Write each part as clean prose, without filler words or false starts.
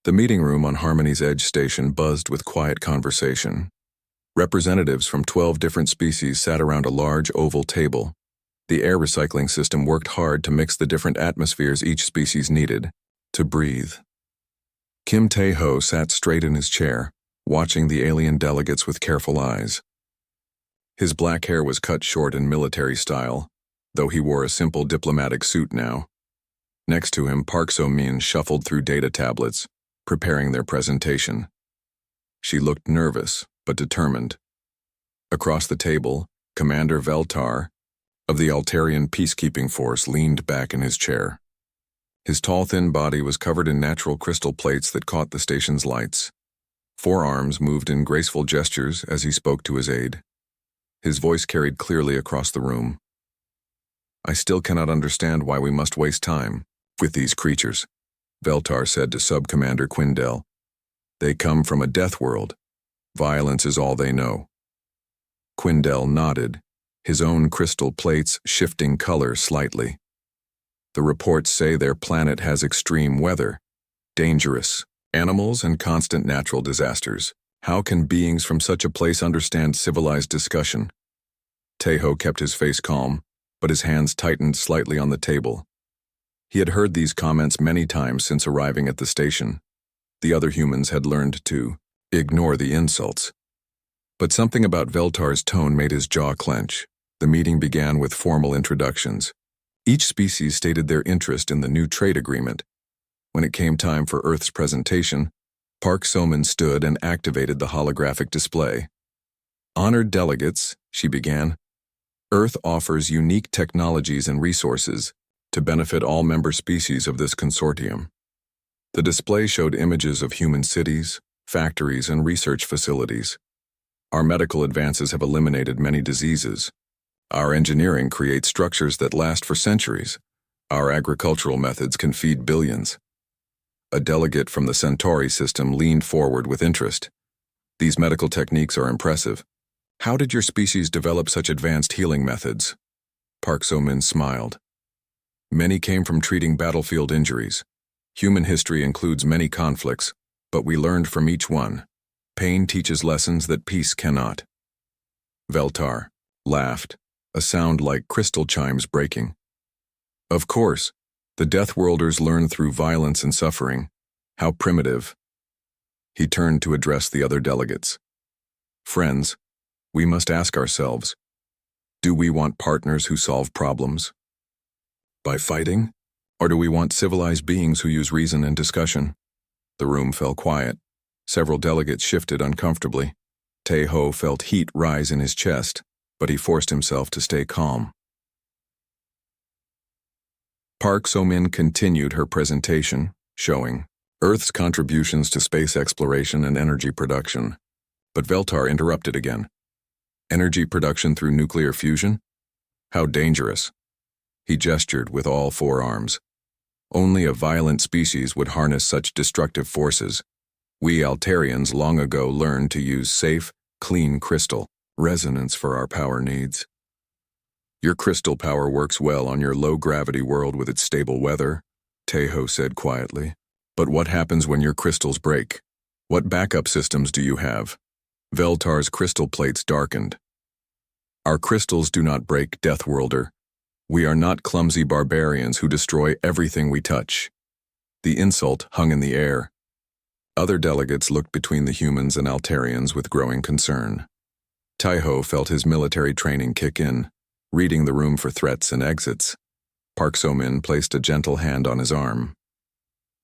The meeting room on Harmony's Edge Station buzzed with quiet conversation. Representatives from 12 different species sat around a large oval table. The air recycling system worked hard to mix the different atmospheres each species needed to breathe. Kim Tae-ho sat straight in his chair, watching the alien delegates with careful eyes. His black hair was cut short in military style, though he wore a simple diplomatic suit now. Next to him, Park So-min shuffled through data tablets, preparing their presentation. She looked nervous, but determined. Across the table, Commander Veltar, of the Altarian Peacekeeping Force, leaned back in his chair. His tall, thin body was covered in natural crystal plates that caught the station's lights. Forearms moved in graceful gestures as he spoke to his aide. His voice carried clearly across the room. "I still cannot understand why we must waste time with these creatures," Veltar said to Sub-Commander Quindel. "They come from a death world. Violence is all they know." Quindel nodded, his own crystal plates shifting color slightly. "The reports say their planet has extreme weather, dangerous animals, and constant natural disasters. How can beings from such a place understand civilized discussion?" Tae-ho kept his face calm, but his hands tightened slightly on the table. He had heard these comments many times since arriving at the station. The other humans had learned to ignore the insults. But something about Veltar's tone made his jaw clench. The meeting began with formal introductions. Each species stated their interest in the new trade agreement. When it came time for Earth's presentation, Park So-min stood and activated the holographic display. "Honored delegates," she began, "Earth offers unique technologies and resources to benefit all member species of this consortium." The display showed images of human cities, factories, and research facilities. "Our medical advances have eliminated many diseases. Our engineering creates structures that last for centuries. Our agricultural methods can feed billions." A delegate from the Centauri system leaned forward with interest. "These medical techniques are impressive. How did your species develop such advanced healing methods?" Park So-min smiled. "Many came from treating battlefield injuries. Human history includes many conflicts, but we learned from each one. Pain teaches lessons that peace cannot." Veltar laughed, a sound like crystal chimes breaking. "Of course, the Death Worlders learn through violence and suffering. How primitive." He turned to address the other delegates. "Friends, we must ask ourselves, do we want partners who solve problems by fighting, or do we want civilized beings who use reason and discussion?" The room fell quiet. Several delegates shifted uncomfortably. Tae-ho felt heat rise in his chest, but he forced himself to stay calm. Park So-min continued her presentation, showing Earth's contributions to space exploration and energy production. But Veltar interrupted again. "Energy production through nuclear fusion? How dangerous." He gestured with all four arms. "Only a violent species would harness such destructive forces. We Altarians long ago learned to use safe, clean crystal resonance for our power needs." "Your crystal power works well on your low-gravity world with its stable weather," Tae-ho said quietly. "But what happens when your crystals break? What backup systems do you have?" Veltar's crystal plates darkened. "Our crystals do not break, Death Worlder. We are not clumsy barbarians who destroy everything we touch." The insult hung in the air. Other delegates looked between the humans and Altarians with growing concern. Tae-ho felt his military training kick in, reading the room for threats and exits. Park So-min placed a gentle hand on his arm.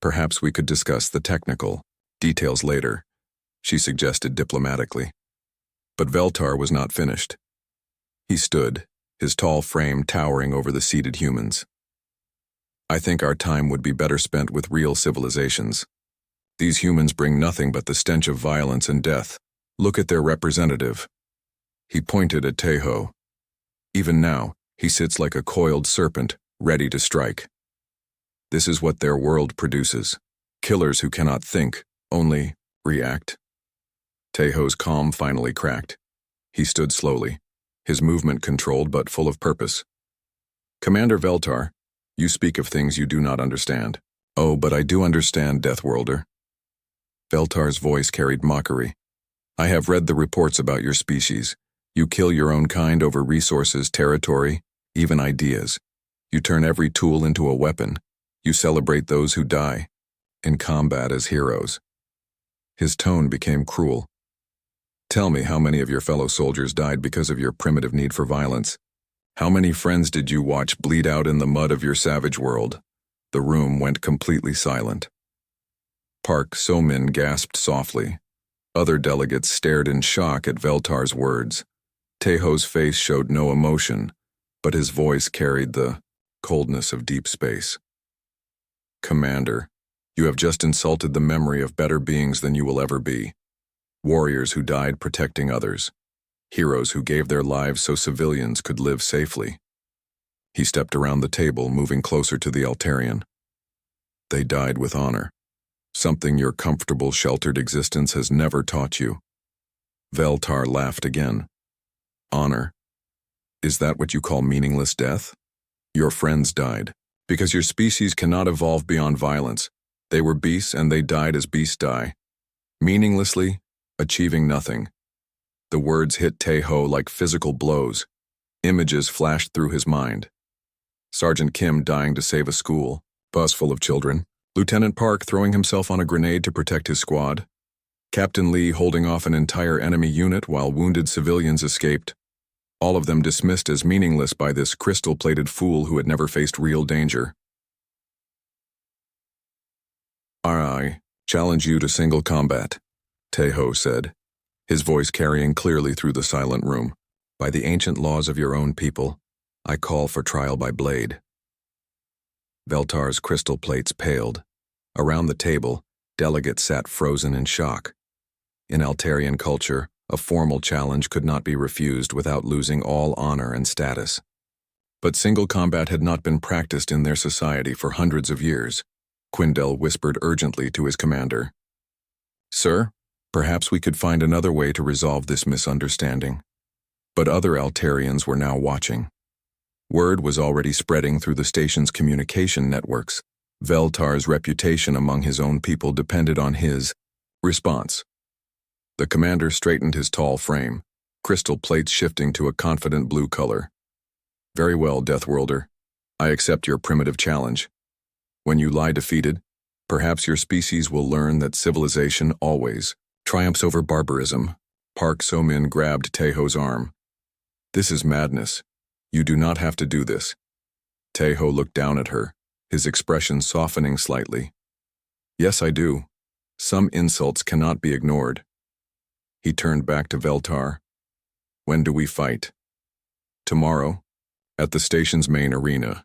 "Perhaps we could discuss the technical details later," she suggested diplomatically. But Veltar was not finished. He stood, his tall frame towering over the seated humans. "I think our time would be better spent with real civilizations. These humans bring nothing but the stench of violence and death. Look at their representative." He pointed at Tae-ho. "Even now, he sits like a coiled serpent, ready to strike. This is what their world produces. Killers who cannot think, only react." Tae-ho's calm finally cracked. He stood slowly, his movement controlled but full of purpose. "Commander Veltar, you speak of things you do not understand." "Oh, but I do understand, Death Worlder. Veltar's voice carried mockery. I have read the reports about your species. You kill your own kind over resources, territory, even ideas. You turn every tool into a weapon. You celebrate those who die in combat as heroes. His tone became cruel. Tell me how many of your fellow soldiers died because of your primitive need for violence. How many friends did you watch bleed out in the mud of your savage world? The room went completely silent. Park So-min gasped softly. Other delegates stared in shock at Veltar's words. Taeho's face showed no emotion, but his voice carried the coldness of deep space. Commander, you have just insulted the memory of better beings than you will ever be. Warriors who died protecting others. Heroes who gave their lives so civilians could live safely. He stepped around the table, moving closer to the Altarian. They died with honor. Something your comfortable, sheltered existence has never taught you. Veltar laughed again. Honor? Is that what you call meaningless death? Your friends died, because your species cannot evolve beyond violence. They were beasts and they died as beasts die. Meaninglessly, achieving nothing. The words hit Taeho like physical blows. Images flashed through his mind. Sergeant Kim dying to save a school, bus full of children. Lieutenant Park throwing himself on a grenade to protect his squad. Captain Lee holding off an entire enemy unit while wounded civilians escaped. All of them dismissed as meaningless by this crystal-plated fool who had never faced real danger. I challenge you to single combat, Taeho said, his voice carrying clearly through the silent room. By the ancient laws of your own people, I call for trial by blade. Veltar's crystal plates paled. Around the table, delegates sat frozen in shock. In Altarian culture, a formal challenge could not be refused without losing all honor and status. But single combat had not been practiced in their society for hundreds of years. Quindel whispered urgently to his commander. Sir, perhaps we could find another way to resolve this misunderstanding. But other Altarians were now watching. Word was already spreading through the station's communication networks. Veltar's reputation among his own people depended on his response. The commander straightened his tall frame, crystal plates shifting to a confident blue color. Very well, Deathworlder. I accept your primitive challenge. When you lie defeated, perhaps your species will learn that civilization always triumphs over barbarism. Park So-min grabbed Taeho's arm. This is madness. You do not have to do this. Taeho looked down at her, his expression softening slightly. Yes, I do. Some insults cannot be ignored. He turned back to Veltar. When do we fight? Tomorrow, at the station's main arena.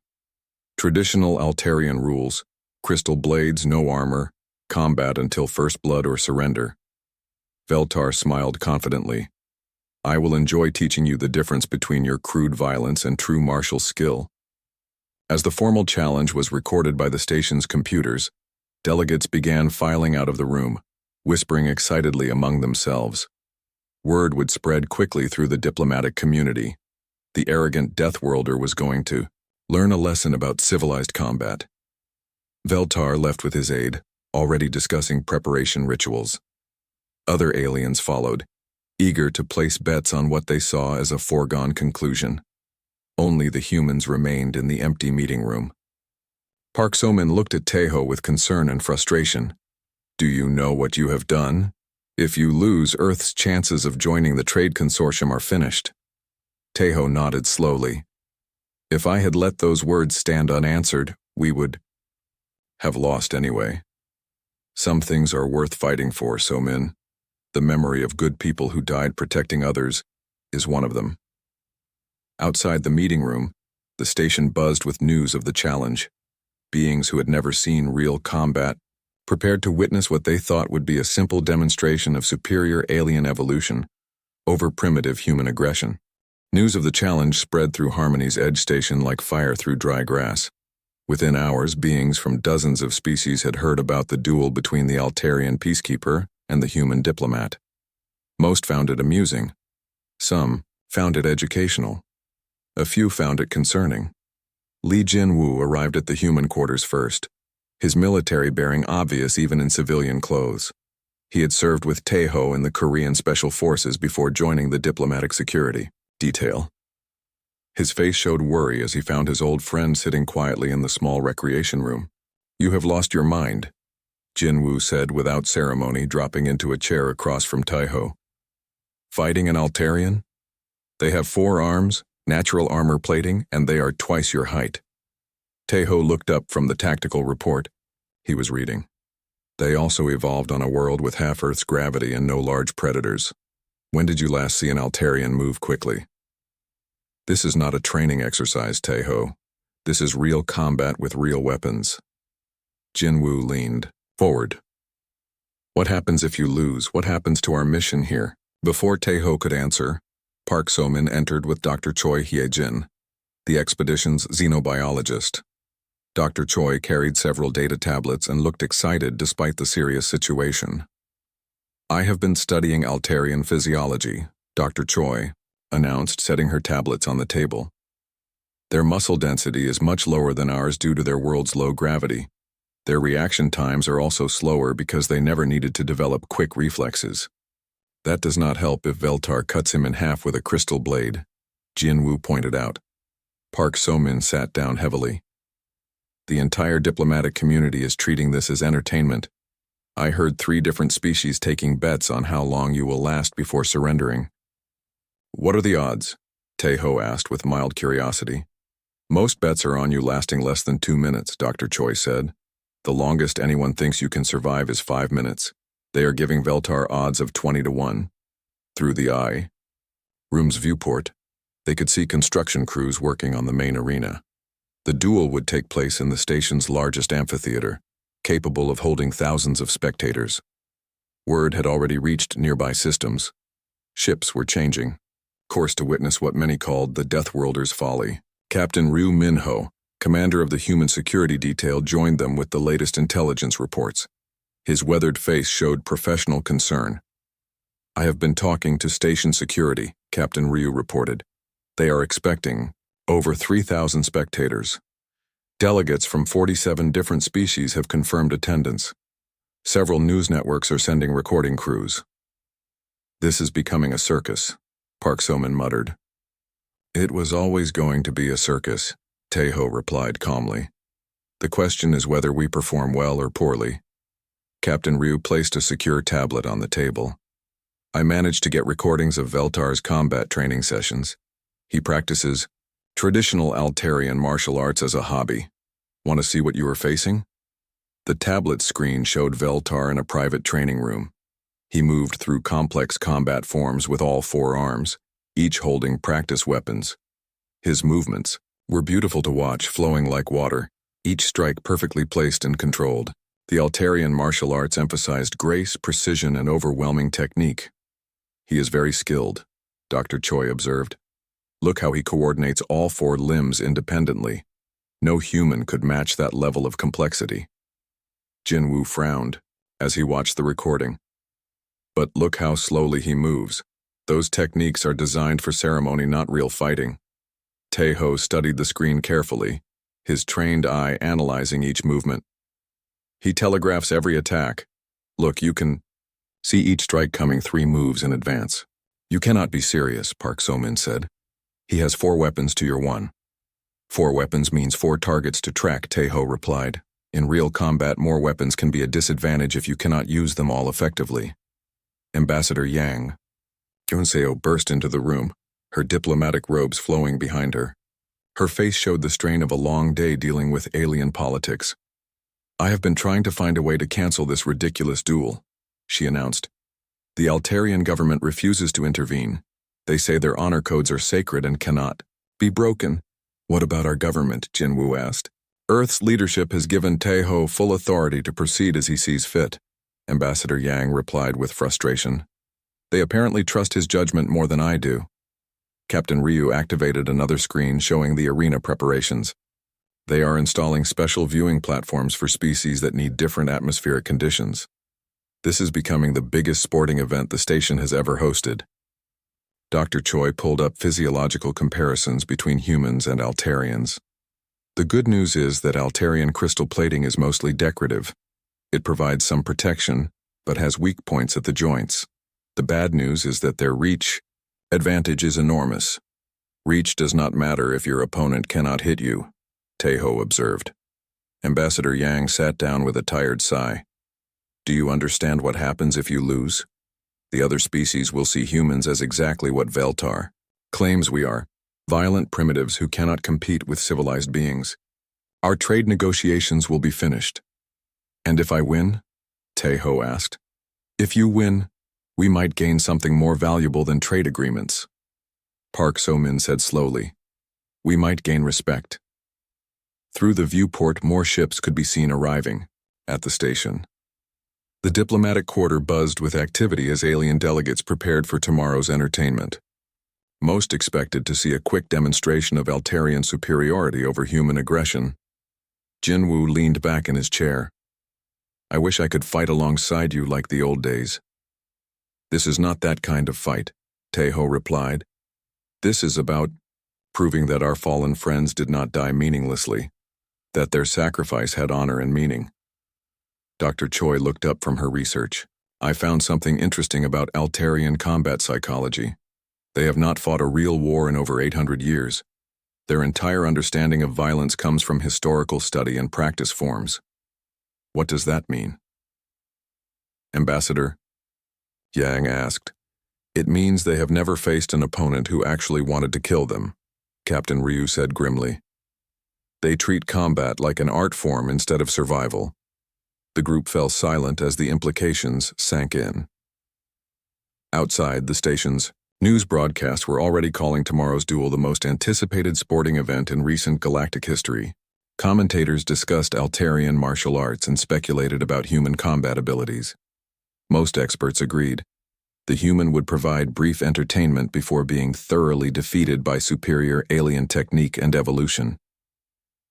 Traditional Altarian rules, crystal blades, no armor, combat until first blood or surrender. Veltar smiled confidently. I will enjoy teaching you the difference between your crude violence and true martial skill. As the formal challenge was recorded by the station's computers, delegates began filing out of the room, whispering excitedly among themselves. Word would spread quickly through the diplomatic community. The arrogant Deathworlder was going to learn a lesson about civilized combat. Veltar left with his aide, already discussing preparation rituals. Other aliens followed, eager to place bets on what they saw as a foregone conclusion. Only the humans remained in the empty meeting room. Park So-min looked at Taeho with concern and frustration. Do you know what you have done? If you lose, Earth's chances of joining the trade consortium are finished. Taeho nodded slowly. If I had let those words stand unanswered, we would have lost anyway. Some things are worth fighting for, So-min. The memory of good people who died protecting others is one of them. Outside the meeting room, the station buzzed with news of the challenge. Beings who had never seen real combat, prepared to witness what they thought would be a simple demonstration of superior alien evolution over primitive human aggression. News of the challenge spread through Harmony's Edge station like fire through dry grass. Within hours, beings from dozens of species had heard about the duel between the Altarian peacekeeper and the human diplomat. Most found it amusing. Some found it educational. A few found it concerning. Lee Jin-woo arrived at the human quarters first, his military bearing obvious even in civilian clothes. He had served with Taeho in the Korean Special Forces before joining the diplomatic security detail. His face showed worry as he found his old friend sitting quietly in the small recreation room. "You have lost your mind," Jinwoo said without ceremony, dropping into a chair across from Taeho. "Fighting an Altarian? They have 4 arms, natural armor plating, and they are twice your height." Taeho looked up from the tactical report he was reading. "They also evolved on a world with half Earth's gravity and no large predators. When did you last see an Altarian move quickly?" "This is not a training exercise, Taeho. This is real combat with real weapons." Jinwoo leaned forward. "What happens if you lose? What happens to our mission here?" Before Taeho could answer, Park So-min entered with Dr. Choi Hye-jin, the expedition's xenobiologist. Dr. Choi carried several data tablets and looked excited despite the serious situation. "I have been studying Altarian physiology," Dr. Choi announced, setting her tablets on the table. "Their muscle density is much lower than ours due to their world's low gravity. Their reaction times are also slower because they never needed to develop quick reflexes. That does not help if Veltar cuts him in half with a crystal blade," Jinwoo pointed out. Park So-min sat down heavily. "The entire diplomatic community is treating this as entertainment. I heard 3 different species taking bets on how long you will last before surrendering." "What are the odds?" Taeho asked with mild curiosity. "Most bets are on you lasting less than 2 minutes, Dr. Choi said. The longest anyone thinks you can survive is 5 minutes. They are giving Veltar odds of 20-1. Through the eye room's viewport, they could see construction crews working on the main arena. The duel would take place in the station's largest amphitheater, capable of holding thousands of spectators. Word had already reached nearby systems. Ships were changing course to witness what many called the Death Worlder's folly. Captain Ryu Minho, commander of the Human Security Detail, joined them with the latest intelligence reports. His weathered face showed professional concern. "I have been talking to station security," Captain Ryu reported. "They are expecting over 3,000 spectators. Delegates from 47 different species have confirmed attendance. Several news networks are sending recording crews." "This is becoming a circus," Park So-min muttered. "It was always going to be a circus," Taeho replied calmly. "The question is whether we perform well or poorly." Captain Ryu placed a secure tablet on the table. "I managed to get recordings of Veltar's combat training sessions. He practices traditional Altarian martial arts as a hobby. Want to see what you are facing?" The tablet screen showed Veltar in a private training room. He moved through complex combat forms with all 4 arms, each holding practice weapons. His movements were beautiful to watch, flowing like water, each strike perfectly placed and controlled. The Altarian martial arts emphasized grace, precision, and overwhelming technique. "He is very skilled," Dr. Choi observed. "Look how he coordinates all 4 limbs independently. No human could match that level of complexity." Jinwoo frowned as he watched the recording. "But look how slowly he moves. Those techniques are designed for ceremony, not real fighting." Taeho studied the screen carefully, his trained eye analyzing each movement. "He telegraphs every attack. Look, you can see each strike coming 3 moves in advance." "You cannot be serious," Park So-min said. "He has 4 weapons to your 1. 4 weapons means 4 targets to track," Taeho replied. "In real combat, more weapons can be a disadvantage if you cannot use them all effectively." Ambassador Yang Gyonseo burst into the room, her diplomatic robes flowing behind her. Her face showed the strain of a long day dealing with alien politics. "I have been trying to find a way to cancel this ridiculous duel," she announced. "The Altarian government refuses to intervene. They say their honor codes are sacred and cannot be broken." "What about our government?" Jinwoo asked. "Earth's leadership has given Taeho full authority to proceed as he sees fit," Ambassador Yang replied with frustration. "They apparently trust his judgment more than I do." Captain Ryu activated another screen showing the arena preparations. They are installing special viewing platforms for species that need different atmospheric conditions. This is becoming the biggest sporting event the station has ever hosted. Dr. Choi pulled up physiological comparisons between humans and Altarians. The good news is that Altarian crystal plating is mostly decorative. It provides some protection, but has weak points at the joints. The bad news is that their reach advantage is enormous. Reach does not matter if your opponent cannot hit you, Teho observed. Ambassador Yang sat down with a tired sigh. Do you understand what happens if you lose? The other species will see humans as exactly what Veltar claims we are, violent primitives who cannot compete with civilized beings. Our trade negotiations will be finished. And if I win? Teho asked. If you win, we might gain something more valuable than trade agreements. Park So-min said slowly. We might gain respect. Through the viewport, more ships could be seen arriving at the station. The diplomatic quarter buzzed with activity as alien delegates prepared for tomorrow's entertainment. Most expected to see a quick demonstration of Altarian superiority over human aggression. Jinwoo leaned back in his chair. I wish I could fight alongside you like the old days. This is not that kind of fight, Teho replied. This is about proving that our fallen friends did not die meaninglessly, that their sacrifice had honor and meaning. Dr. Choi looked up from her research. I found something interesting about Altarian combat psychology. They have not fought a real war in over 800 years. Their entire understanding of violence comes from historical study and practice forms. What does that mean? Ambassador? Yang asked. It means they have never faced an opponent who actually wanted to kill them, Captain Ryu said grimly. They treat combat like an art form instead of survival. The group fell silent as the implications sank in. Outside the stations, news broadcasts were already calling tomorrow's duel the most anticipated sporting event in recent galactic history. Commentators discussed Altarian martial arts and speculated about human combat abilities. Most experts agreed. The human would provide brief entertainment before being thoroughly defeated by superior alien technique and evolution.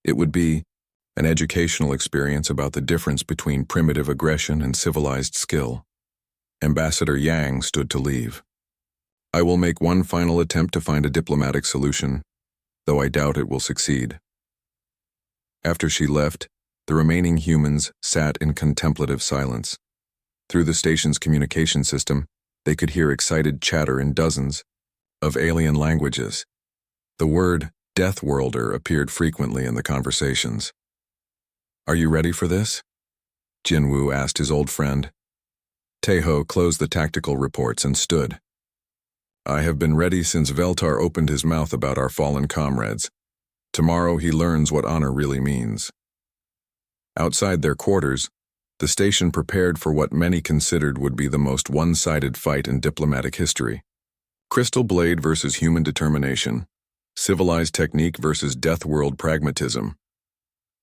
It would be an educational experience about the difference between primitive aggression and civilized skill. Ambassador Yang stood to leave. I will make one final attempt to find a diplomatic solution, though I doubt it will succeed. After she left, the remaining humans sat in contemplative silence. Through the station's communication system, they could hear excited chatter in dozens of alien languages. The word Death Worlder appeared frequently in the conversations. Are you ready for this? Jinwoo asked his old friend. Teho closed the tactical reports and stood. I have been ready since Veltar opened his mouth about our fallen comrades. Tomorrow he learns what honor really means. Outside their quarters, the station prepared for what many considered would be the most one-sided fight in diplomatic history. Crystal Blade versus human determination. Civilized technique versus Death World pragmatism.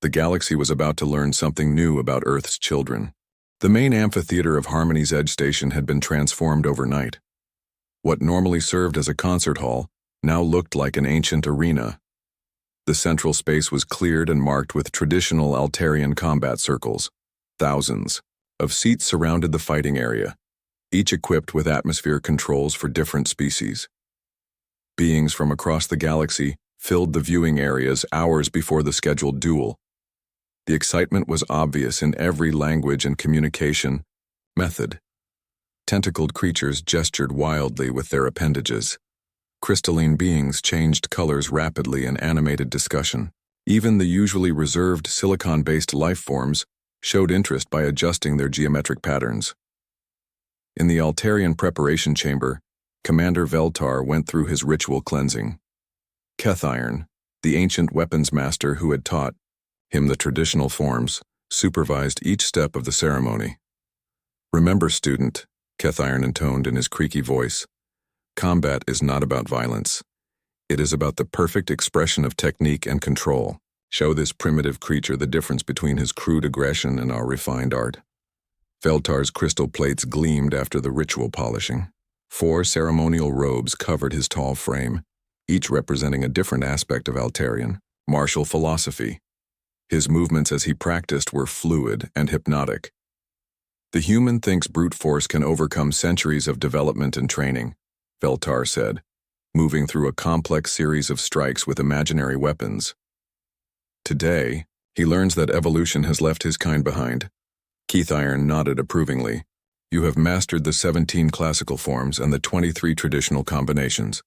The galaxy was about to learn something new about Earth's children. The main amphitheater of Harmony's Edge Station had been transformed overnight. What normally served as a concert hall now looked like an ancient arena. The central space was cleared and marked with traditional Altarian combat circles. Thousands of seats surrounded the fighting area, each equipped with atmosphere controls for different species. Beings from across the galaxy filled the viewing areas hours before the scheduled duel. The excitement was obvious in every language and communication method. Tentacled creatures gestured wildly with their appendages. Crystalline beings changed colors rapidly in animated discussion. Even the usually reserved silicon-based life forms showed interest by adjusting their geometric patterns. In the Altarian preparation chamber, Commander Veltar went through his ritual cleansing. Kethiron, the ancient weapons master who had taught him the traditional forms, supervised each step of the ceremony. Remember, student, Kethiron intoned in his creaky voice, combat is not about violence. It is about the perfect expression of technique and control. Show this primitive creature the difference between his crude aggression and our refined art. Veltar's crystal plates gleamed after the ritual polishing. 4 ceremonial robes covered his tall frame, each representing a different aspect of Altarian martial philosophy. His movements as he practiced were fluid and hypnotic. The human thinks brute force can overcome centuries of development and training, Veltar said, moving through a complex series of strikes with imaginary weapons. Today, he learns that evolution has left his kind behind. Kethiron nodded approvingly. You have mastered the 17 classical forms and the 23 traditional combinations.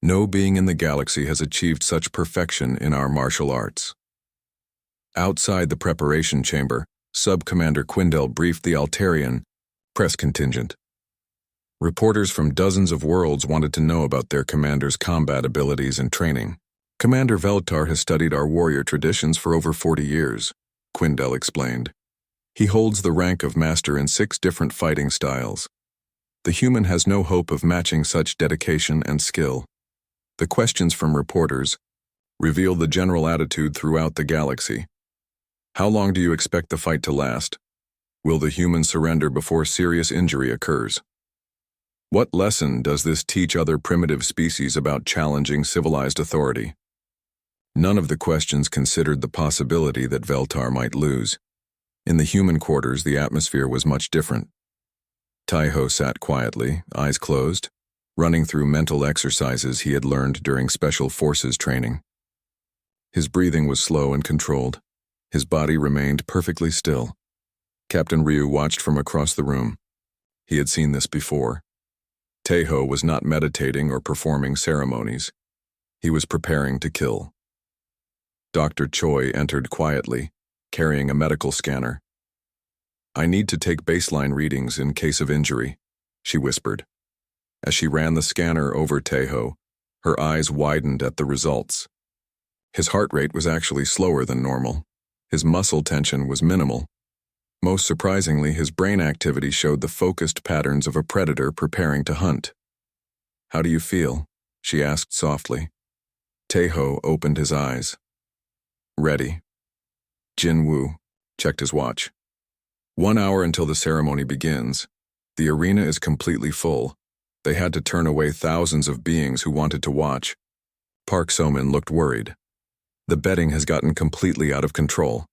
No being in the galaxy has achieved such perfection in our martial arts. Outside the preparation chamber, Sub-Commander Quindel briefed the Altarian press contingent. Reporters from dozens of worlds wanted to know about their commander's combat abilities and training. Commander Veltar has studied our warrior traditions for over 40 years, Quindel explained. He holds the rank of master in 6 different fighting styles. The human has no hope of matching such dedication and skill. The questions from reporters reveal the general attitude throughout the galaxy. How long do you expect the fight to last? Will the human surrender before serious injury occurs? What lesson does this teach other primitive species about challenging civilized authority? None of the questions considered the possibility that Veltar might lose. In the human quarters, the atmosphere was much different. Taiho sat quietly, eyes closed, running through mental exercises he had learned during Special Forces training. His breathing was slow and controlled. His body remained perfectly still. Captain Ryu watched from across the room. He had seen this before. Taiho was not meditating or performing ceremonies. He was preparing to kill. Dr. Choi entered quietly, carrying a medical scanner. I need to take baseline readings in case of injury, she whispered. As she ran the scanner over Taiho, her eyes widened at the results. His heart rate was actually slower than normal. His muscle tension was minimal. Most surprisingly, his brain activity showed the focused patterns of a predator preparing to hunt. How do you feel? She asked softly. Taiho opened his eyes. Ready. Jin Woo checked his watch. 1 hour until the ceremony begins. The arena is completely full. They had to turn away thousands of beings who wanted to watch. Park Somin looked worried. The betting has gotten completely out of control.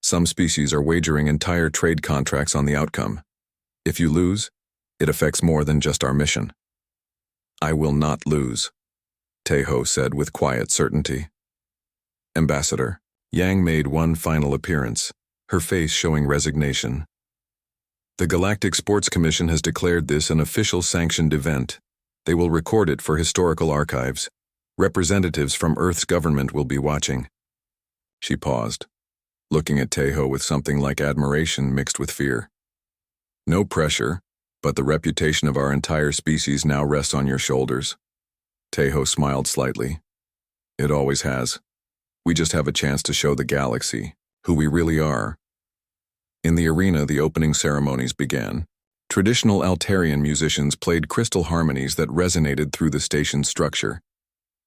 Some species are wagering entire trade contracts on the outcome. If you lose, it affects more than just our mission. I will not lose, Taiho said with quiet certainty. Ambassador, Yang made one final appearance, her face showing resignation. The Galactic Sports Commission has declared this an official sanctioned event. They will record it for historical archives. Representatives from Earth's government will be watching. She paused, looking at Taiho with something like admiration mixed with fear. No pressure, but the reputation of our entire species now rests on your shoulders. Taiho smiled slightly. It always has. We just have a chance to show the galaxy who we really are. In the arena, the opening ceremonies began. Traditional Altarian musicians played crystal harmonies that resonated through the station's structure.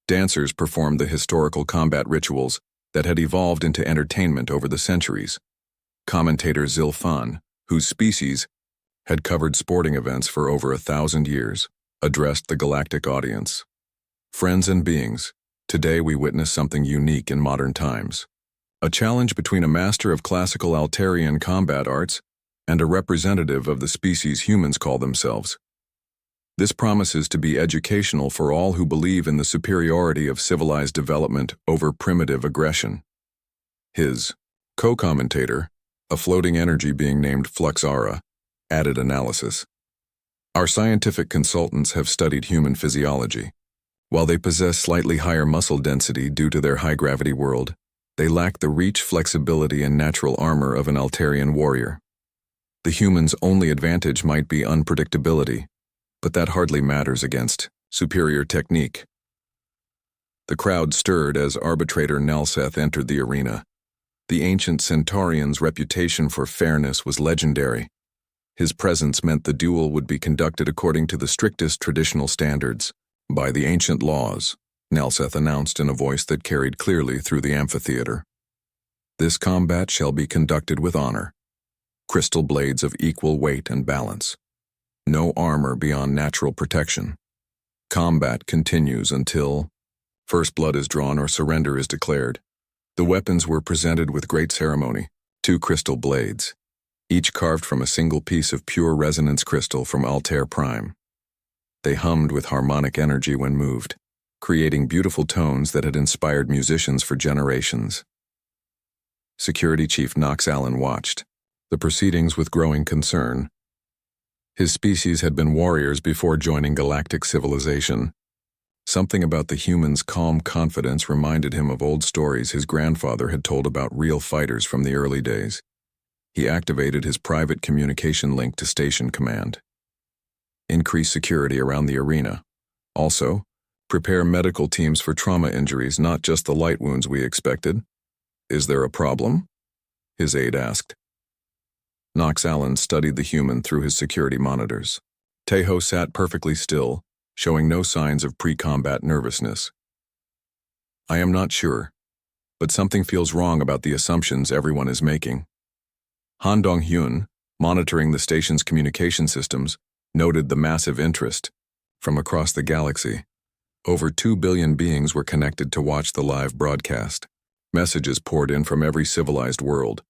Dancers performed the historical combat rituals that had evolved into entertainment over the centuries. Commentator Zilfan, whose species had covered sporting events for over 1,000 years, addressed the galactic audience. Friends and beings, today we witness something unique in modern times. A challenge between a master of classical Altarian combat arts and a representative of the species humans call themselves. This promises to be educational for all who believe in the superiority of civilized development over primitive aggression. His co-commentator, a floating energy being named Fluxara, added analysis. Our scientific consultants have studied human physiology. While they possess slightly higher muscle density due to their high-gravity world, they lack the reach, flexibility, and natural armor of an Altarian warrior. The human's only advantage might be unpredictability, but that hardly matters against superior technique. The crowd stirred as arbitrator Nelseth entered the arena. The ancient Centaurian's reputation for fairness was legendary. His presence meant the duel would be conducted according to the strictest traditional standards. By the ancient laws, Nelseth announced in a voice that carried clearly through the amphitheater. This combat shall be conducted with honor. Crystal blades of equal weight and balance. No armor beyond natural protection. Combat continues until first blood is drawn or surrender is declared. The weapons were presented with great ceremony, 2 crystal blades, each carved from a single piece of pure resonance crystal from Altair Prime. They hummed with harmonic energy when moved, creating beautiful tones that had inspired musicians for generations. Security Chief Knox Allen watched the proceedings with growing concern. His species had been warriors before joining galactic civilization. Something about the human's calm confidence reminded him of old stories his grandfather had told about real fighters from the early days. He activated his private communication link to Station Command. Increase security around the arena. Also, prepare medical teams for trauma injuries, not just the light wounds we expected. Is there a problem? His aide asked. Knox Allen studied the human through his security monitors. Tejo sat perfectly still, showing no signs of pre-combat nervousness. I am not sure, but something feels wrong about the assumptions everyone is making. Han Dong-hyun, monitoring the station's communication systems, noted the massive interest. From across the galaxy, over 2 billion beings were connected to watch the live broadcast. Messages poured in from every civilized world,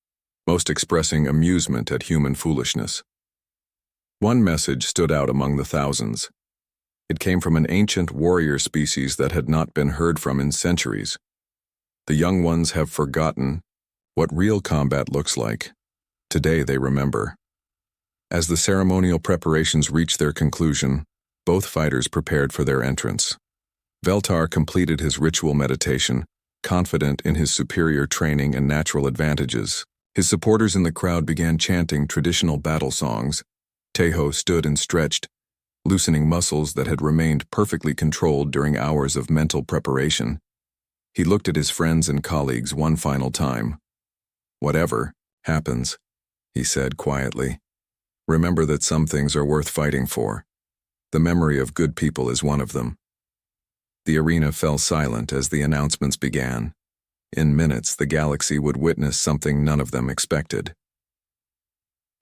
most expressing amusement at human foolishness. One message stood out among the thousands. It came from an ancient warrior species that had not been heard from in centuries. The young ones have forgotten what real combat looks like. Today they remember. As the ceremonial preparations reached their conclusion, both fighters prepared for their entrance. Veltar completed his ritual meditation, confident in his superior training and natural advantages. His supporters in the crowd began chanting traditional battle songs. Tejo stood and stretched, loosening muscles that had remained perfectly controlled during hours of mental preparation. He looked at his friends and colleagues one final time. Whatever happens, he said quietly, remember that some things are worth fighting for. The memory of good people is one of them. The arena fell silent as the announcements began. In minutes, the galaxy would witness something none of them expected.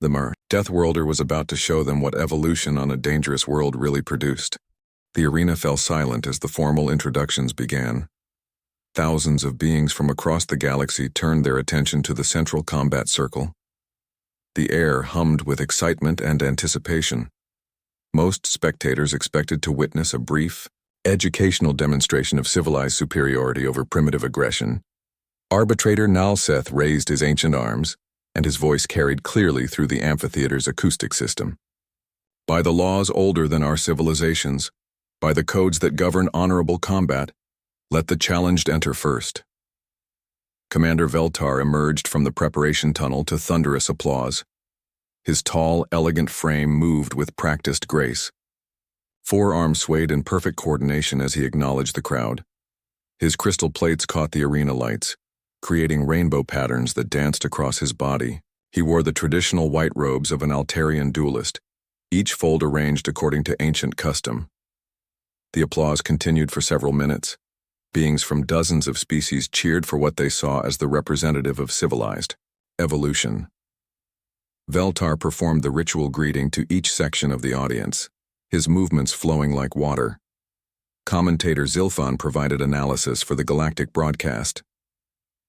The Death Worlder was about to show them what evolution on a dangerous world really produced. The arena fell silent as the formal introductions began. Thousands of beings from across the galaxy turned their attention to the central combat circle. The air hummed with excitement and anticipation. Most spectators expected to witness a brief, educational demonstration of civilized superiority over primitive aggression. Arbitrator Nalseth raised his ancient arms, and his voice carried clearly through the amphitheater's acoustic system. By the laws older than our civilizations, by the codes that govern honorable combat, let the challenged enter first. Commander Veltar emerged from the preparation tunnel to thunderous applause. His tall, elegant frame moved with practiced grace. Forearms swayed in perfect coordination as he acknowledged the crowd. His crystal plates caught the arena lights, creating rainbow patterns that danced across his body. He wore the traditional white robes of an Altarian duelist, each fold arranged according to ancient custom. The applause continued for several minutes. Beings from dozens of species cheered for what they saw as the representative of civilized evolution. Veltar performed the ritual greeting to each section of the audience, his movements flowing like water. Commentator Zilfan provided analysis for the galactic broadcast.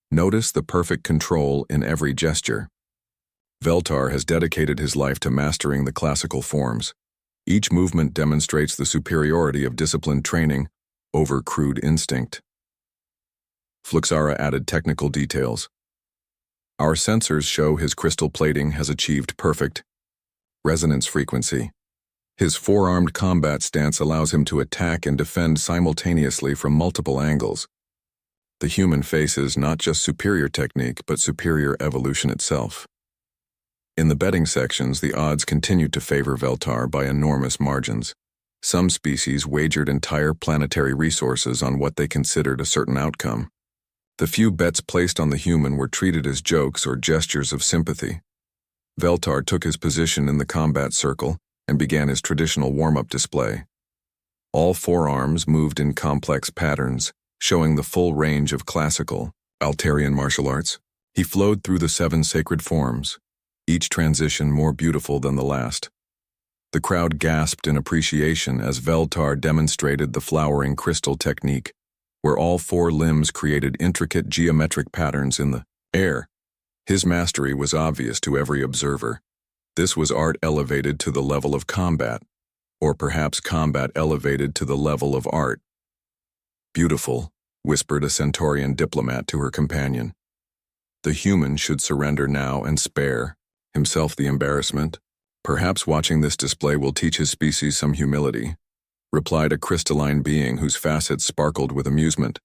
Notice the perfect control in every gesture. Veltar has dedicated his life to mastering the classical forms. Each movement demonstrates the superiority of disciplined training over crude instinct. Fluxara added technical details. Our sensors show his crystal plating has achieved perfect resonance frequency. His four-armed combat stance allows him to attack and defend simultaneously from multiple angles. The human faces not just superior technique, but superior evolution itself. In the betting sections, the odds continued to favor Veltar by enormous margins. Some species wagered entire planetary resources on what they considered a certain outcome. The few bets placed on the human were treated as jokes or gestures of sympathy. Veltar took his position in the combat circle and began his traditional warm-up display. All forearms moved in complex patterns, showing the full range of classical, Altarian martial arts. He flowed through the 7 sacred forms, each transition more beautiful than the last. The crowd gasped in appreciation as Veltar demonstrated the flowering crystal technique, where all 4 limbs created intricate geometric patterns in the air. His mastery was obvious to every observer. This was art elevated to the level of combat, or perhaps combat elevated to the level of art. Beautiful, whispered a Centaurian diplomat to her companion. The human should surrender now and spare himself the embarrassment. Perhaps watching this display will teach his species some humility, replied a crystalline being whose facets sparkled with amusement.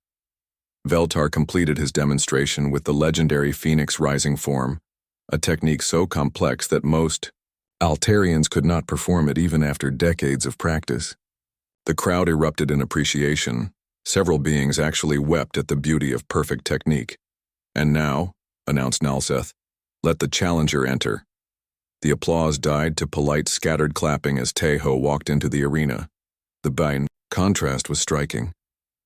Veltar completed his demonstration with the legendary Phoenix Rising form, a technique so complex that most Altarians could not perform it even after decades of practice. The crowd erupted in appreciation. Several beings actually wept at the beauty of perfect technique. "And now," announced Nalseth, "let the challenger enter." The applause died to polite scattered clapping as Teho walked into the arena. The contrast was striking.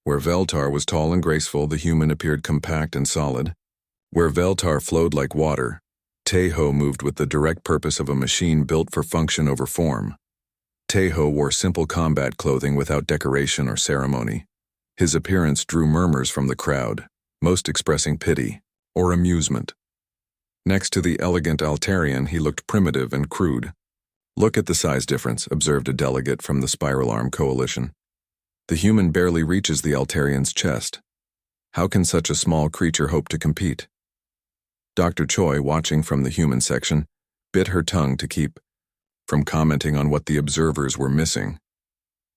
Where Veltar was tall and graceful, the human appeared compact and solid. Where Veltar flowed like water, Teho moved with the direct purpose of a machine built for function over form. Teho wore simple combat clothing without decoration or ceremony. His appearance drew murmurs from the crowd, most expressing pity or amusement. Next to the elegant Altarian, he looked primitive and crude. "Look at the size difference," observed a delegate from the Spiral Arm Coalition. "The human barely reaches the Altarian's chest. How can such a small creature hope to compete?" Dr. Choi, watching from the human section, bit her tongue to keep from commenting on what the observers were missing.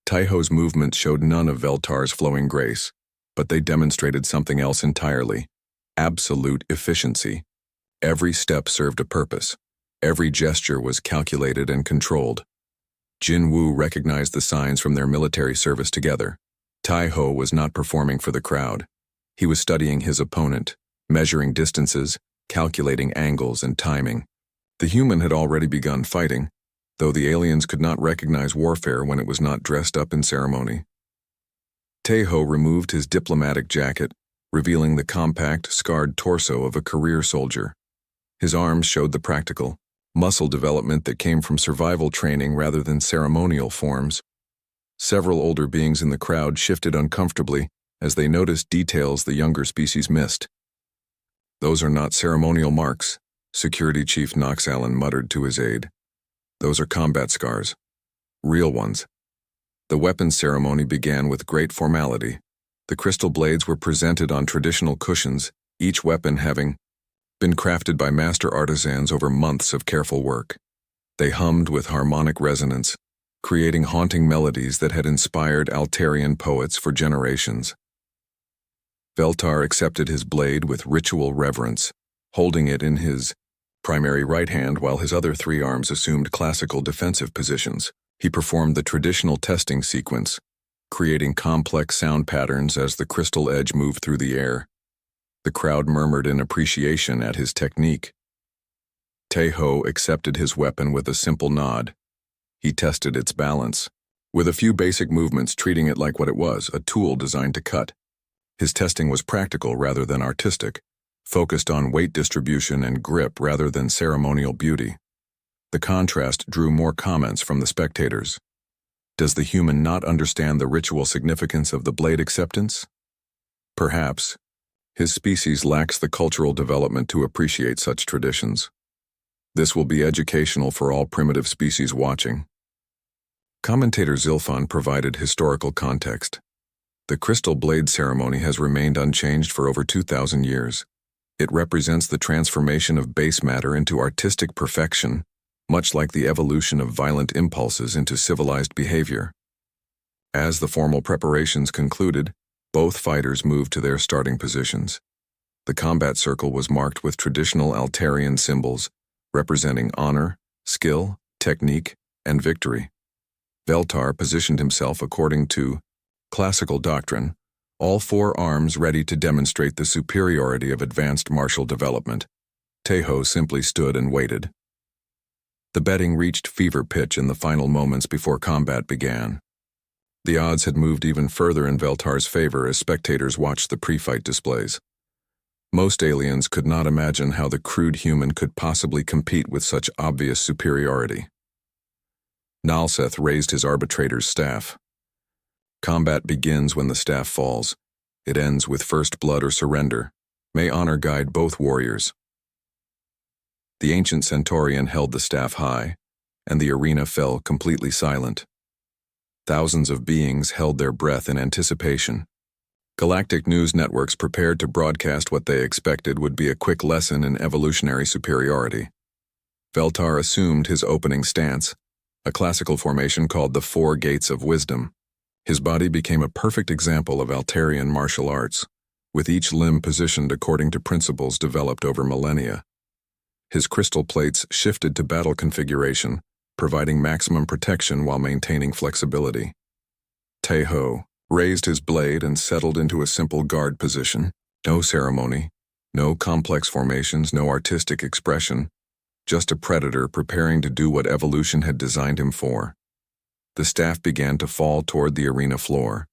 Taiho's movements showed none of Veltar's flowing grace, but they demonstrated something else entirely: absolute efficiency. Every step served a purpose. Every gesture was calculated and controlled. Jin Wu recognized the signs from their military service together. Taiho was not performing for the crowd. He was studying his opponent, measuring distances, calculating angles and timing. The human had already begun fighting, though the aliens could not recognize warfare when it was not dressed up in ceremony. Teho removed his diplomatic jacket, revealing the compact, scarred torso of a career soldier. His arms showed the practical, muscle development that came from survival training rather than ceremonial forms. Several older beings in the crowd shifted uncomfortably as they noticed details the younger species missed. "Those are not ceremonial marks," Security Chief Knox Allen muttered to his aide. "Those are combat scars. Real ones." The weapons ceremony began with great formality. The crystal blades were presented on traditional cushions, each weapon having been crafted by master artisans over months of careful work. They hummed with harmonic resonance, creating haunting melodies that had inspired Altarian poets for generations. Veltar accepted his blade with ritual reverence, holding it in his primary right hand while his other three arms assumed classical defensive positions. He performed the traditional testing sequence, creating complex sound patterns as the crystal edge moved through the air. The crowd murmured in appreciation at his technique. Teho accepted his weapon with a simple nod. He tested its balance, with a few basic movements treating it like what it was, a tool designed to cut. His testing was practical rather than artistic, focused on weight distribution and grip rather than ceremonial beauty. The contrast drew more comments from the spectators. Does the human not understand the ritual significance of the blade acceptance? Perhaps. His species lacks the cultural development to appreciate such traditions. This will be educational for all primitive species watching. Commentator Zilfon provided historical context. The crystal blade ceremony has remained unchanged for over 2,000 years. It represents the transformation of base matter into artistic perfection, much like the evolution of violent impulses into civilized behavior. As the formal preparations concluded, both fighters moved to their starting positions. The combat circle was marked with traditional Altarian symbols, representing honor, skill, technique, and victory. Veltar positioned himself according to classical doctrine, all four arms ready to demonstrate the superiority of advanced martial development. Teho simply stood and waited. The betting reached fever pitch in the final moments before combat began. The odds had moved even further in Veltar's favor as spectators watched the pre-fight displays. Most aliens could not imagine how the crude human could possibly compete with such obvious superiority. Nalseth raised his arbitrator's staff. Combat begins when the staff falls. It ends with first blood or surrender. May honor guide both warriors. The ancient Centaurian held the staff high, and the arena fell completely silent. Thousands of beings held their breath in anticipation. Galactic news networks prepared to broadcast what they expected would be a quick lesson in evolutionary superiority. Veltar assumed his opening stance, a classical formation called the Four Gates of Wisdom. His body became a perfect example of Altarian martial arts, with each limb positioned according to principles developed over millennia. His crystal plates shifted to battle configuration, providing maximum protection while maintaining flexibility. Taeho raised his blade and settled into a simple guard position. No ceremony, no complex formations, no artistic expression, just a predator preparing to do what evolution had designed him for. The staff began to fall toward the arena floor.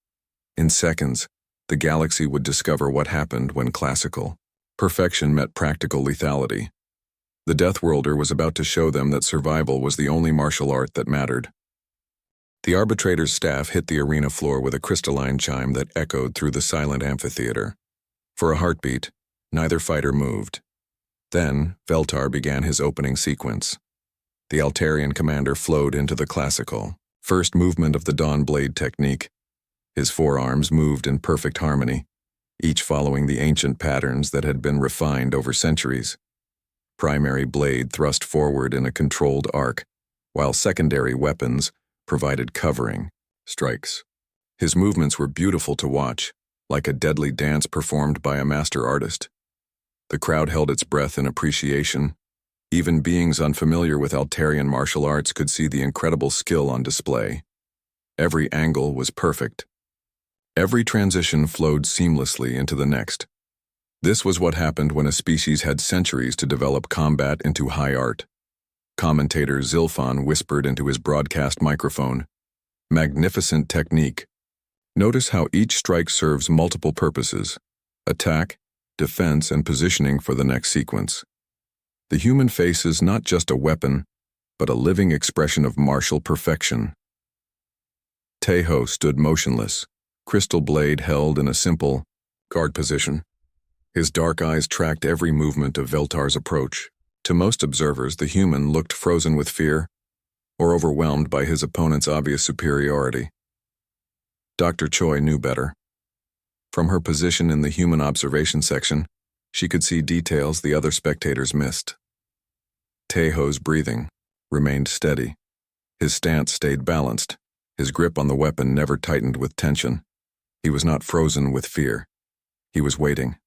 In seconds, the galaxy would discover what happened when classical perfection met practical lethality. The Death Worlder was about to show them that survival was the only martial art that mattered. The arbitrator's staff hit the arena floor with a crystalline chime that echoed through the silent amphitheater. For a heartbeat, neither fighter moved. Then, Veltar began his opening sequence. The Altarian commander flowed into the classical first movement of the Dawn Blade technique. His forearms moved in perfect harmony, each following the ancient patterns that had been refined over centuries. Primary blade thrust forward in a controlled arc, while secondary weapons provided covering strikes. His movements were beautiful to watch, like a deadly dance performed by a master artist. The crowd held its breath in appreciation. Even beings unfamiliar with Altarian martial arts could see the incredible skill on display. Every angle was perfect. Every transition flowed seamlessly into the next. This was what happened when a species had centuries to develop combat into high art. Commentator Zilfon whispered into his broadcast microphone, "Magnificent technique. Notice how each strike serves multiple purposes: attack, defense, and positioning for the next sequence. The human face is not just a weapon, but a living expression of martial perfection." Taeho stood motionless, crystal blade held in a simple guard position. His dark eyes tracked every movement of Veltar's approach. To most observers, the human looked frozen with fear or overwhelmed by his opponent's obvious superiority. Dr. Choi knew better. From her position in the human observation section, she could see details the other spectators missed. Taeho's breathing remained steady. His stance stayed balanced. His grip on the weapon never tightened with tension. He was not frozen with fear. He was waiting.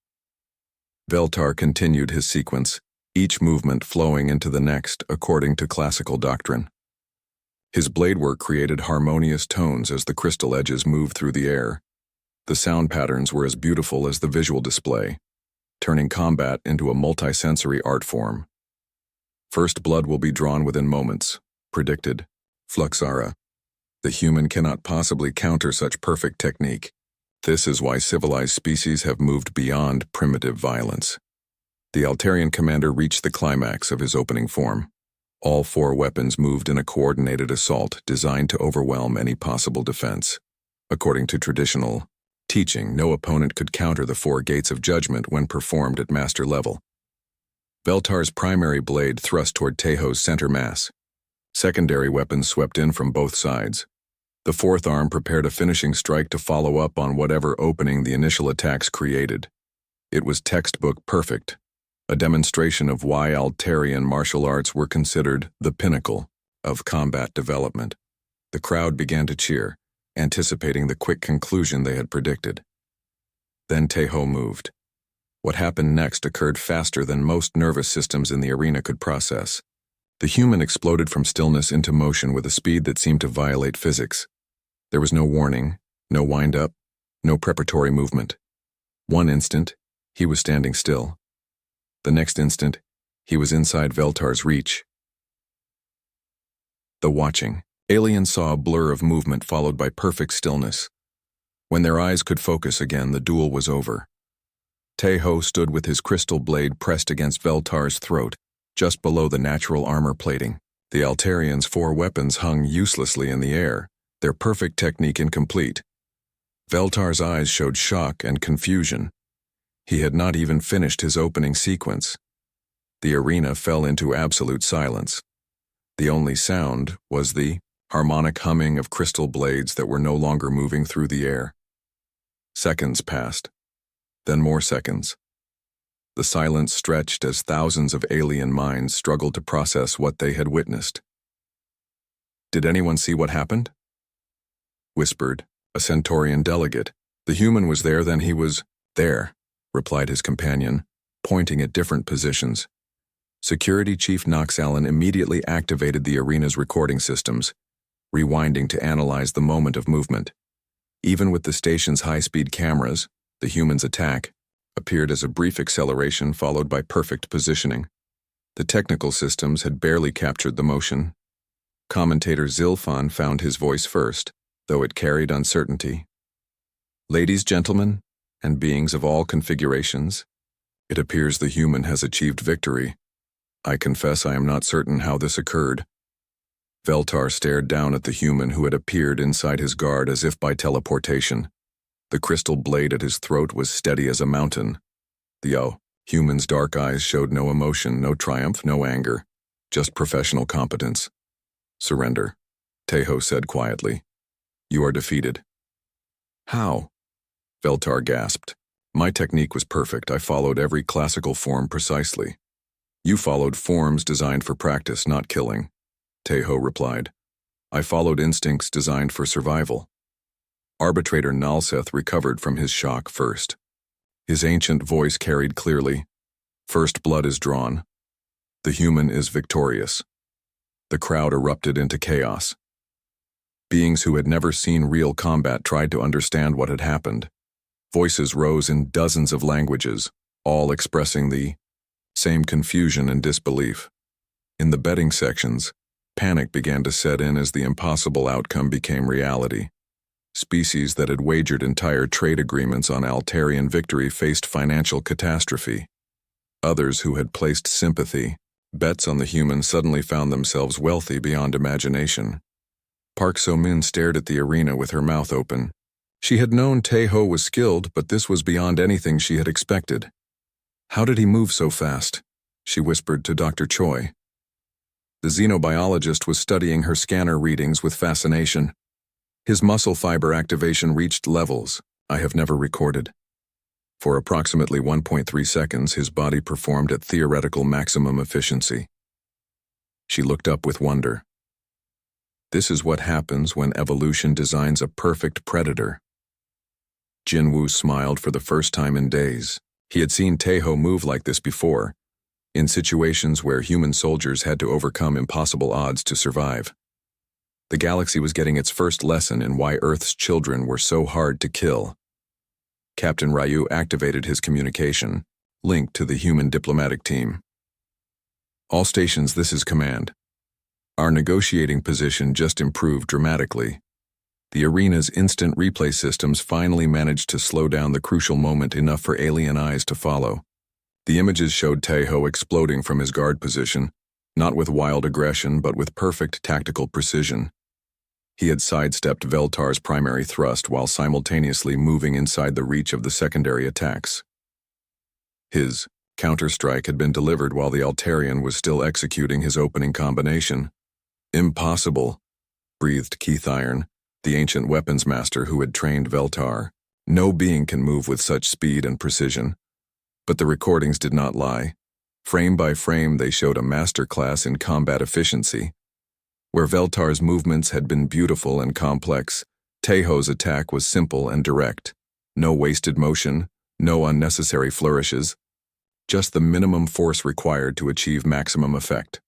Veltar continued his sequence, each movement flowing into the next according to classical doctrine. His blade work created harmonious tones as the crystal edges moved through the air. The sound patterns were as beautiful as the visual display, turning combat into a multisensory art form. "First blood will be drawn within moments," predicted Fluxara. "The human cannot possibly counter such perfect technique. This is why civilized species have moved beyond primitive violence." The Altarian commander reached the climax of his opening form. All four weapons moved in a coordinated assault designed to overwhelm any possible defense. According to traditional teaching, no opponent could counter the Four Gates of Judgment when performed at master level. Veltar's primary blade thrust toward Taeho's center mass. Secondary weapons swept in from both sides. The fourth arm prepared a finishing strike to follow up on whatever opening the initial attacks created. It was textbook perfect, a demonstration of why Altarian martial arts were considered the pinnacle of combat development. The crowd began to cheer, anticipating the quick conclusion they had predicted. Then Taeho moved. What happened next occurred faster than most nervous systems in the arena could process. The human exploded from stillness into motion with a speed that seemed to violate physics. There was no warning, no wind-up, no preparatory movement. One instant, he was standing still. The next instant, he was inside Veltar's reach. The watching aliens saw a blur of movement followed by perfect stillness. When their eyes could focus again, the duel was over. Taeho stood with his crystal blade pressed against Veltar's throat, just below the natural armor plating. The Altarians' four weapons hung uselessly in the air, their perfect technique incomplete. Veltar's eyes showed shock and confusion. He had not even finished his opening sequence. The arena fell into absolute silence. The only sound was the harmonic humming of crystal blades that were no longer moving through the air. Seconds passed. Then more seconds. The silence stretched as thousands of alien minds struggled to process what they had witnessed. "Did anyone see what happened?" whispered a Centaurian delegate. "The human was there, then he was there," replied his companion, pointing at different positions. Security Chief Knox Allen immediately activated the arena's recording systems, rewinding to analyze the moment of movement. Even with the station's high-speed cameras, the human's attack appeared as a brief acceleration followed by perfect positioning. The technical systems had barely captured the motion. Commentator Zilfon found his voice first, though it carried uncertainty. "Ladies, gentlemen, and beings of all configurations, it appears the human has achieved victory. I confess I am not certain how this occurred." Veltar stared down at the human who had appeared inside his guard as if by teleportation. The crystal blade at his throat was steady as a mountain. The human's dark eyes showed no emotion, no triumph, no anger, just professional competence. "Surrender," Tejo said quietly. "You are defeated." "How?" Veltar gasped. "My technique was perfect. I followed every classical form precisely." "You followed forms designed for practice, not killing," Tejo replied. "I followed instincts designed for survival." Arbitrator Nalseth recovered from his shock first. His ancient voice carried clearly, "First blood is drawn. The human is victorious." The crowd erupted into chaos. Beings who had never seen real combat tried to understand what had happened. Voices rose in dozens of languages, all expressing the same confusion and disbelief. In the betting sections, panic began to set in as the impossible outcome became reality. Species that had wagered entire trade agreements on Altarian victory faced financial catastrophe. Others who had placed sympathy, bets on the human suddenly found themselves wealthy beyond imagination. Park So-min stared at the arena with her mouth open. She had known Tejo was skilled, but this was beyond anything she had expected. "How did he move so fast?" she whispered to Dr. Choi. The xenobiologist was studying her scanner readings with fascination. His muscle fiber activation reached levels I have never recorded. For approximately 1.3 seconds, his body performed at theoretical maximum efficiency. She looked up with wonder. This is what happens when evolution designs a perfect predator. Jinwoo smiled for the first time in days. He had seen Tejo move like this before, in situations where human soldiers had to overcome impossible odds to survive. The galaxy was getting its first lesson in why Earth's children were so hard to kill. Captain Ryu activated his communication, linked to the human diplomatic team. "All stations, this is command. Our negotiating position just improved dramatically. The arena's instant replay systems finally managed to slow down the crucial moment enough for alien eyes to follow. The images showed Tejo exploding from his guard position, not with wild aggression but with perfect tactical precision. He had sidestepped Veltar's primary thrust while simultaneously moving inside the reach of the secondary attacks. His counterstrike had been delivered while the Altarian was still executing his opening combination. "Impossible," breathed Keith Iron, the ancient weapons master who had trained Veltar. "No being can move with such speed and precision." But the recordings did not lie. Frame by frame, they showed a masterclass in combat efficiency. Where Veltar's movements had been beautiful and complex, Tejo's attack was simple and direct. No wasted motion, no unnecessary flourishes, just the minimum force required to achieve maximum effect.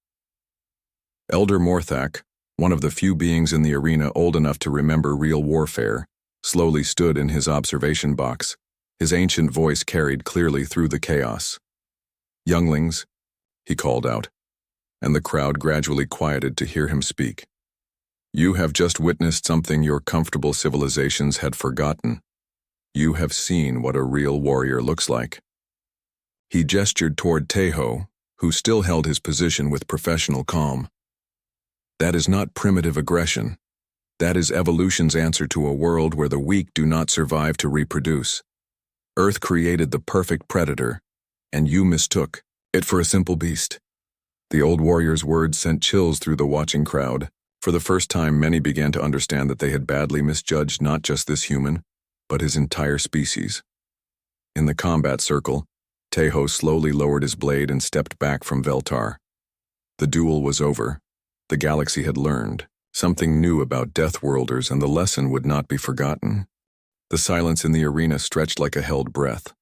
Elder Morthak, one of the few beings in the arena old enough to remember real warfare, slowly stood in his observation box. His ancient voice carried clearly through the chaos. "Younglings," he called out, and the crowd gradually quieted to hear him speak. "You have just witnessed something your comfortable civilizations had forgotten. You have seen what a real warrior looks like." He gestured toward Tejo, who still held his position with professional calm. "That is not primitive aggression. That is evolution's answer to a world where the weak do not survive to reproduce. Earth created the perfect predator, and you mistook it for a simple beast." The old warrior's words sent chills through the watching crowd. For the first time, many began to understand that they had badly misjudged not just this human, but his entire species. In the combat circle, Teho slowly lowered his blade and stepped back from Veltar. The duel was over. The galaxy had learned something new about Deathworlders, and the lesson would not be forgotten. The silence in the arena stretched like a held breath.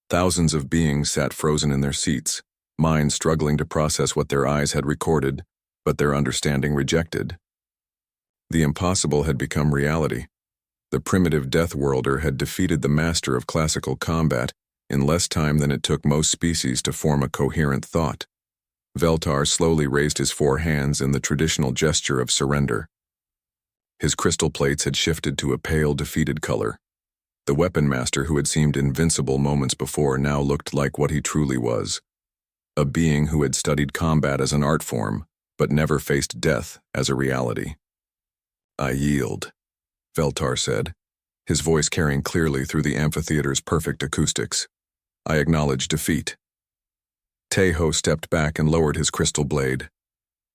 Thousands of beings sat frozen in their seats, minds struggling to process what their eyes had recorded, but their understanding rejected. The impossible had become reality. The primitive Deathworlder had defeated the master of classical combat in less time than it took most species to form a coherent thought. Veltar slowly raised his four hands in the traditional gesture of surrender. His crystal plates had shifted to a pale, defeated color. The weapon master who had seemed invincible moments before now looked like what he truly was. A being who had studied combat as an art form, but never faced death as a reality. "I yield," Veltar said, his voice carrying clearly through the amphitheater's perfect acoustics. "I acknowledge defeat." Teho stepped back and lowered his crystal blade.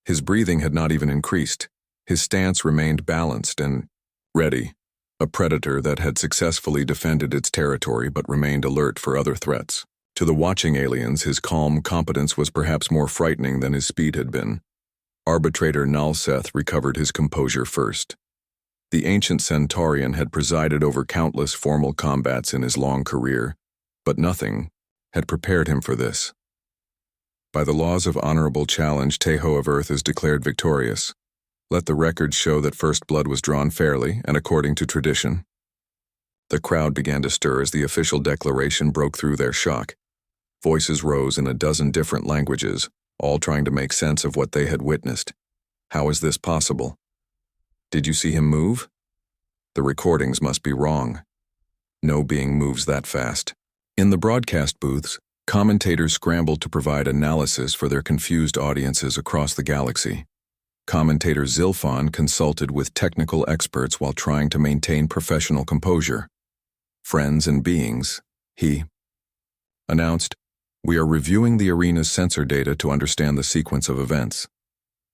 His breathing had not even increased. His stance remained balanced and ready, a predator that had successfully defended its territory but remained alert for other threats. To the watching aliens, his calm competence was perhaps more frightening than his speed had been. Arbitrator Nalseth recovered his composure first. The ancient Centaurian had presided over countless formal combats in his long career, but nothing had prepared him for this. By the laws of honorable challenge, Teho of Earth is declared victorious. Let the record show that first blood was drawn fairly and according to tradition. The crowd began to stir as the official declaration broke through their shock. Voices rose in a dozen different languages, all trying to make sense of what they had witnessed. How is this possible? Did you see him move? The recordings must be wrong. No being moves that fast. In the broadcast booths, commentators scrambled to provide analysis for their confused audiences across the galaxy. Commentator Zilfon consulted with technical experts while trying to maintain professional composure. "Friends and beings," he announced, "we are reviewing the arena's sensor data to understand the sequence of events.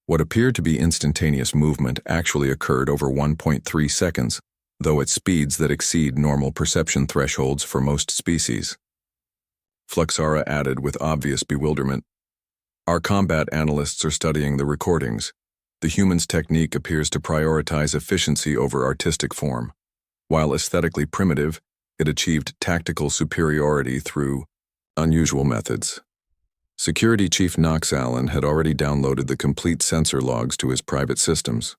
What appeared to be instantaneous movement actually occurred over 1.3 seconds, though at speeds that exceed normal perception thresholds for most species." Fluxara added with obvious bewilderment, "Our combat analysts are studying the recordings. The human's technique appears to prioritize efficiency over artistic form. While aesthetically primitive, it achieved tactical superiority through unusual methods." Security Chief Knox Allen had already downloaded the complete sensor logs to his private systems.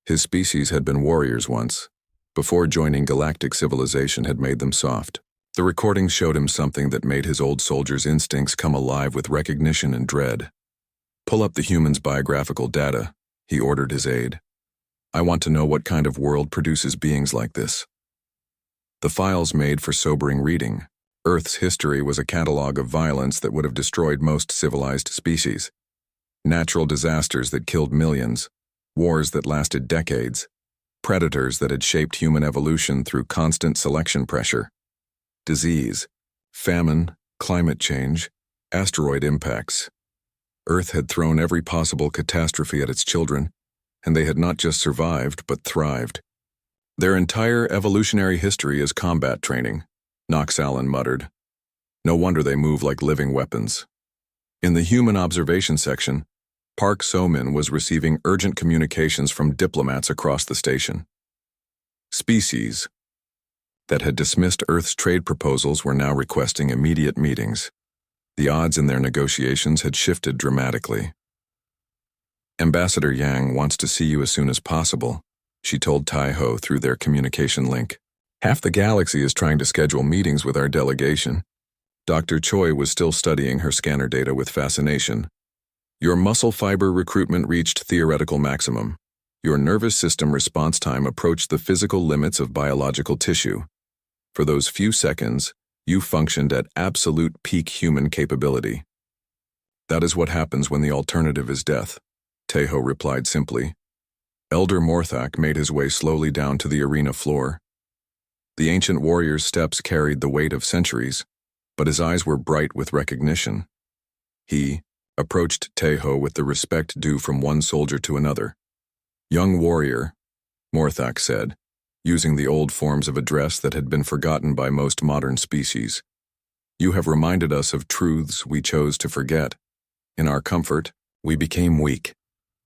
His species had been warriors once, before joining galactic civilization had made them soft. The recordings showed him something that made his old soldier's instincts come alive with recognition and dread. "Pull up the human's biographical data," he ordered his aide. "I want to know what kind of world produces beings like this." The files made for sobering reading. Earth's history was a catalog of violence that would have destroyed most civilized species. Natural disasters that killed millions, wars that lasted decades, predators that had shaped human evolution through constant selection pressure. Disease, famine, climate change, asteroid impacts. Earth had thrown every possible catastrophe at its children, and they had not just survived, but thrived. "Their entire evolutionary history is combat training," Knox Allen muttered. "No wonder they move like living weapons." In the human observation section, Park So-min was receiving urgent communications from diplomats across the station. Species that had dismissed Earth's trade proposals were now requesting immediate meetings. The odds in their negotiations had shifted dramatically. "Ambassador Yang wants to see you as soon as possible," she told Taiho through their communication link. "Half the galaxy is trying to schedule meetings with our delegation." Dr. Choi was still studying her scanner data with fascination. "Your muscle fiber recruitment reached theoretical maximum. Your nervous system response time approached the physical limits of biological tissue. For those few seconds, you functioned at absolute peak human capability." "That is what happens when the alternative is death," Teho replied simply. Elder Morthak made his way slowly down to the arena floor. The ancient warrior's steps carried the weight of centuries, but his eyes were bright with recognition. He approached Teho with the respect due from one soldier to another. "Young warrior," Morthak said, using the old forms of address that had been forgotten by most modern species. You have reminded us of truths we chose to forget. In our comfort, we became weak.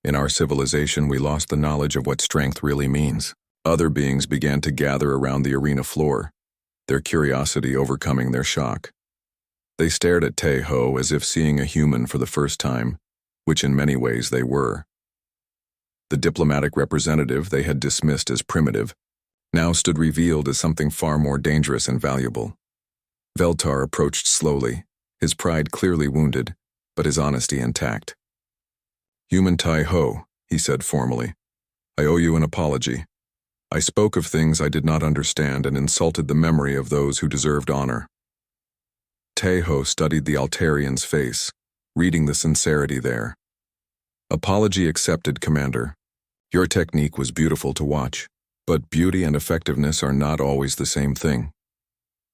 In our civilization, we lost the knowledge of what strength really means. Other beings began to gather around the arena floor, their curiosity overcoming their shock. They stared at Tae-ho as if seeing a human for the first time, which in many ways they were. The diplomatic representative they had dismissed as primitive now stood revealed as something far more dangerous and valuable. Veltar approached slowly, his pride clearly wounded, but his honesty intact. "Human Tai-ho," he said formally, "I owe you an apology. I spoke of things I did not understand and insulted the memory of those who deserved honor." Tae-ho studied the Altarian's face, reading the sincerity there. "Apology accepted, Commander. Your technique was beautiful to watch, but beauty and effectiveness are not always the same thing."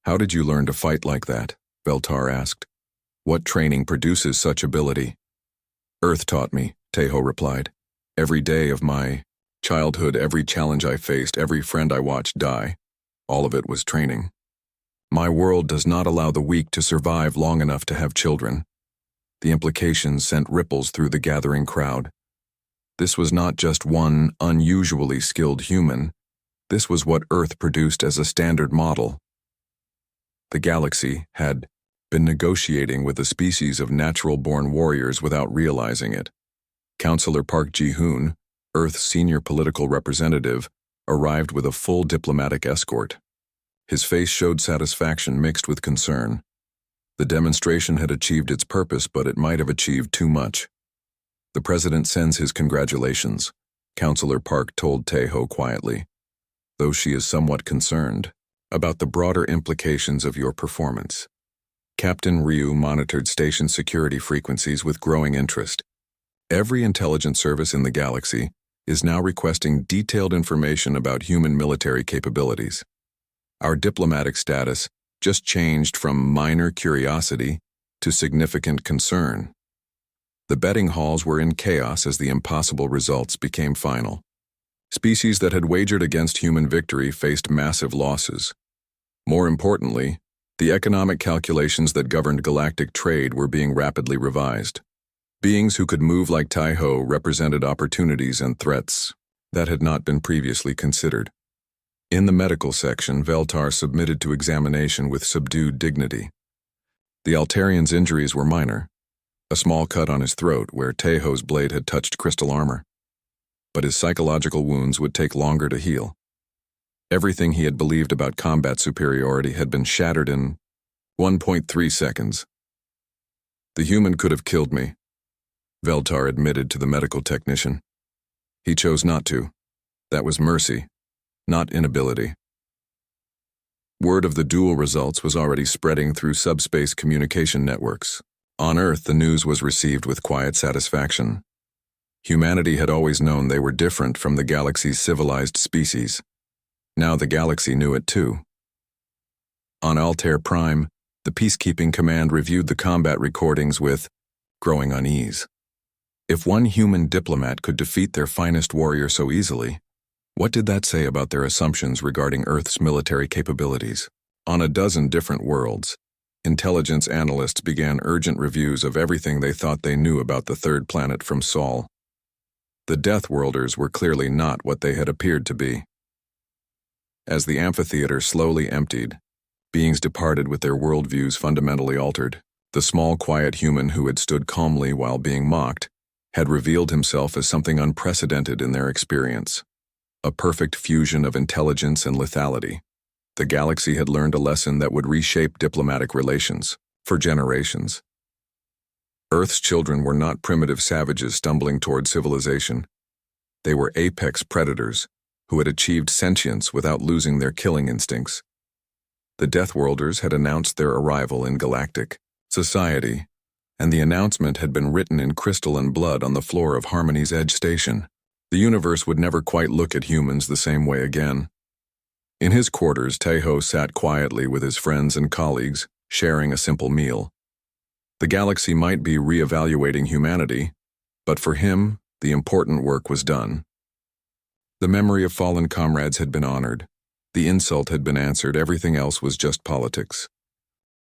"How did you learn to fight like that?" Veltar asked. "What training produces such ability?" "Earth taught me," Tae-ho replied. "Every day of my childhood, every challenge I faced, every friend I watched die, all of it was training. My world does not allow the weak to survive long enough to have children." The implications sent ripples through the gathering crowd. This was not just one unusually skilled human. This was what Earth produced as a standard model. The galaxy had been negotiating with a species of natural-born warriors without realizing it. Counselor Park Ji-hoon, Earth's senior political representative, arrived with a full diplomatic escort. His face showed satisfaction mixed with concern. The demonstration had achieved its purpose, but it might have achieved too much. "The President sends his congratulations," Counselor Park told Tae-ho quietly, though she is somewhat concerned about the broader implications of your performance. Captain Ryu monitored station security frequencies with growing interest. Every intelligence service in the galaxy is now requesting detailed information about human military capabilities. Our diplomatic status just changed from minor curiosity to significant concern. The betting halls were in chaos as the impossible results became final. Species that had wagered against human victory faced massive losses. More importantly, the economic calculations that governed galactic trade were being rapidly revised. Beings who could move like Tai-ho represented opportunities and threats that had not been previously considered. In the medical section, Veltar submitted to examination with subdued dignity. The Altarian's injuries were minor, a small cut on his throat where Tae-ho's blade had touched crystal armor. But his psychological wounds would take longer to heal. Everything he had believed about combat superiority had been shattered in 1.3 seconds. "The human could have killed me," Veltar admitted to the medical technician. "He chose not to. That was mercy, not inability." Word of the duel results was already spreading through subspace communication networks. On Earth, the news was received with quiet satisfaction. Humanity had always known they were different from the galaxy's civilized species. Now the galaxy knew it too. On Altair Prime, the Peacekeeping Command reviewed the combat recordings with growing unease. If one human diplomat could defeat their finest warrior so easily, what did that say about their assumptions regarding Earth's military capabilities? On a dozen different worlds, intelligence analysts began urgent reviews of everything they thought they knew about the third planet from Sol. The Death Worlders were clearly not what they had appeared to be. As the amphitheater slowly emptied, beings departed with their worldviews fundamentally altered. The small, quiet human who had stood calmly while being mocked had revealed himself as something unprecedented in their experience. A perfect fusion of intelligence and lethality. The galaxy had learned a lesson that would reshape diplomatic relations for generations. Earth's children were not primitive savages stumbling toward civilization. They were apex predators who had achieved sentience without losing their killing instincts. The Deathworlders had announced their arrival in galactic society, and the announcement had been written in crystal and blood on the floor of Harmony's Edge Station. The universe would never quite look at humans the same way again. In his quarters, Tae-ho sat quietly with his friends and colleagues, sharing a simple meal. The galaxy might be re-evaluating humanity, but for him, the important work was done. The memory of fallen comrades had been honored. The insult had been answered, everything else was just politics.